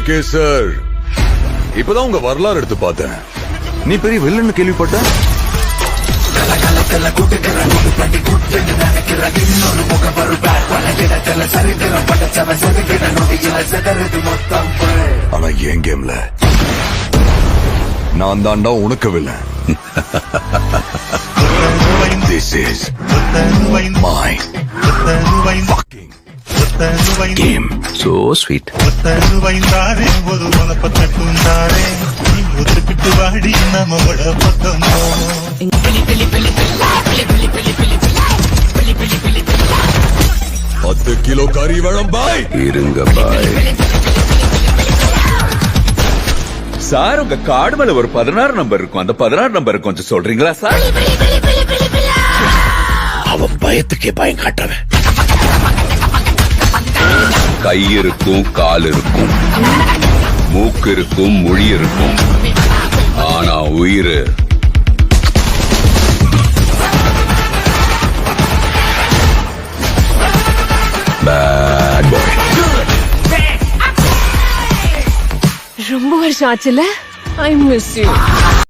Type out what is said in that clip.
AK sir, இப்பதான் உங்க வரலாறு எடுத்து பார்த்தேன். நீ பெரிய வில்லன்னு கேள்விப்பட்ட. ஆனா என் கேம்ல நான் தாண்டா உனக்கு villain. This is my fucking game. So sweet. பத்து கிலோ கறி வேணும் பாய். இருங்க பாய். சார், உங்க கார்டு மேல ஒரு 16 நம்பர் இருக்கும். அந்த 16 நம்பர் கொஞ்சம் சொல்றீங்களா சார்? அவன் பயத்துக்கே பயம் காட்டவன். கை இருக்கும், கால் இருக்கும், மூக்கு இருக்கும், மொழி இருக்கும், ஆனா உயிர் பேட் பாய். ரொம்ப வருஷம் ஆச்சுல. I miss you.